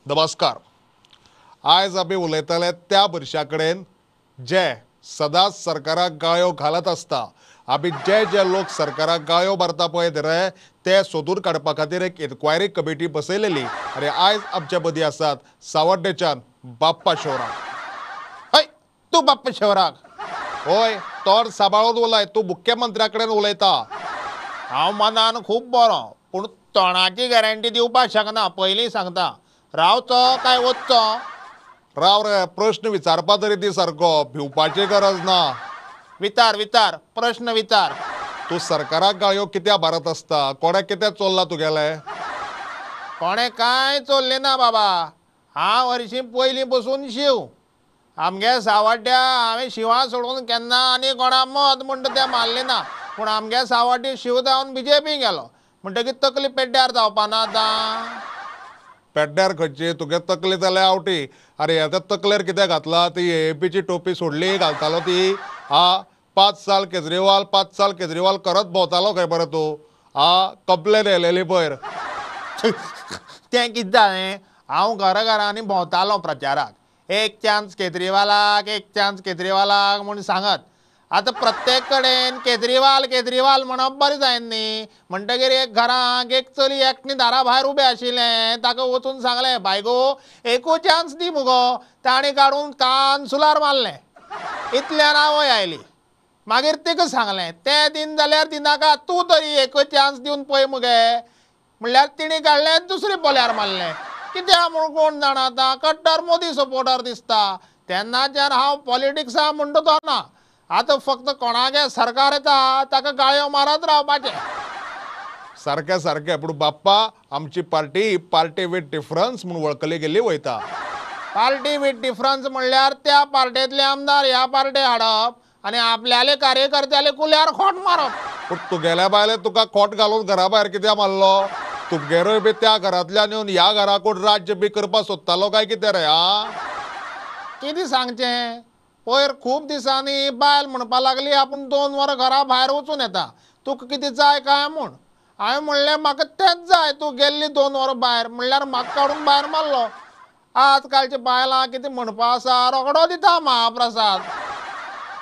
नमस्कार. आज आम्ही उलयतले त्या भुरश्या कडेन जे सदांच सरकाराक गाळयो घालत असता. आमी जे जे लोक सरकाराक गाळयो मारता पळय रे ते सोदून काडपा खातीर एक इन्क्वायरी कमिटी बसयलेली आनी आयज आमचे मदीं आसात सावड्डेच्यान बाप्पा शिवराक. हय, तूं बाप्पा शिवराक? होय, तोंड सांबाळून उलय, तूं मुख्यमंत्र्या कडेन उलयता. हांव मनान खूब बरो पूण तोंडाची गॅरंटी दिवपाक शकना. पयलीं सांगता, रावचो काय वचचो? राव रे, प्रश्न विचारपा तरी दी सारको, भिवपाची गरज ना. विचार विचार प्रश्न विचार. तूं सरकाराक गाळयो कित्याक मारत असता? कोणे कितें चोरला तुगेले? कोणें कांय चोरलें ना बाबा. हांव हरशीं पयलीं बसून शिव. आमगे सावड्ड्या हांवें शिवा सोडून केन्ना आनी कोणा मत म्हणटा तें मारलें ना. पूण आमगे सावड्डी शिव जावन BJP गेलो म्हणटकीर तकली पेड्ड्यार जावपा ना आतां. पेड्ड्यार खंयची? तुगे तकली जाल्यार आवटी. अरे ह्या तकलेर कितें घातला? ती AAPची टोपी सोडली घालतालो ती. 5 साल केजरीवाल 5 साल केजरीवाल करत भोंवतालो खंय मरे तूं? कंप्लेन येयलेली पयर. तें कितें जालें? हांव घरांनी भोंवतालों प्रचाराक. एक चान्स केजरीवालाक, एक चान्स केजरीवालाक म्हूण सांगत. आतां प्रत्येक कडेन केजरीवाल केजरीवाल म्हणप बरें जायना न्ही. म्हणटकीर एक घराक एक चली एकटें दारा भायर उबें आशिल्लें. ताका वचून सांगलें, बायगो एकू चान्स दी मुगो. ताणें काडून कान सुलार मारलें. इतल्यान आवय आयली. मागीर तिका सांगलें, तें दिन जाल्यार दिनाका, तूं तरी एकूच चान्स दिवन पळय मगे. म्हणल्यार तिणी काडलें दुसरे पोल्यार मारलें. कित्याक म्हूण कोण जाणा आतां कट्टर मोदी सपोर्टर दिसता. तेन्नाच्यान हांव पॉलिटिक्सा म्हणटा तो ना. आतां फक्त कोणागे सरकार येता ताका गाळयो मारत रावपाचें. सारकें सारकें, पूण बाप्पा आमची पार्टी विथ डिफरन्स म्हूण वळखली गेल्ली वयता. पार्टी विथ डिफरन्स म्हणल्यार त्या पार्टेंतले आमदार ह्या पार्टे हाडप आनी आपल्याले कार्यकर्त्याले कुल्यार खोट मारप. पूण तुगेल्या बायले तुका खोट घालून घरा भायर कित्याक मारलो? तुमगेरूय बी त्या घरांतल्यान येवन ह्या घराकूच राज्य बी करपा सोदतालो काय कितें रे? कितें सांगचें? पयर खूब दिसांनी बायल म्हणपा लागली आपूण 2 वरां घरा भायर वचून येता, तुका कितें जाय काय म्हूण. हांवें म्हणलें म्हाका तेंच जाय. तूं गेल्ली 2 वरां भायर म्हणल्यार म्हाका काडून भायर मारलो. आजकालच्या बायलां कितें म्हणपा आसा, रोगडो दिता महाप्रसाद.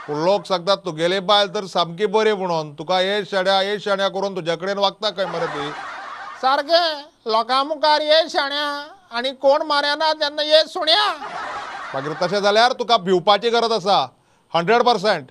पूण लोक सांगतात तुगेली बायल तर सामकी बरी म्हणून. तुका हे शाण्या करून तुज्या कडेन वागता खंय मरे ती? सारकें, लोकां मुखार ये शाण्या आनी कोण मारना तेन्ना ये सुण्या. मागीर तशें जाल्यार तुका भिवपाची गरज आसा 100%.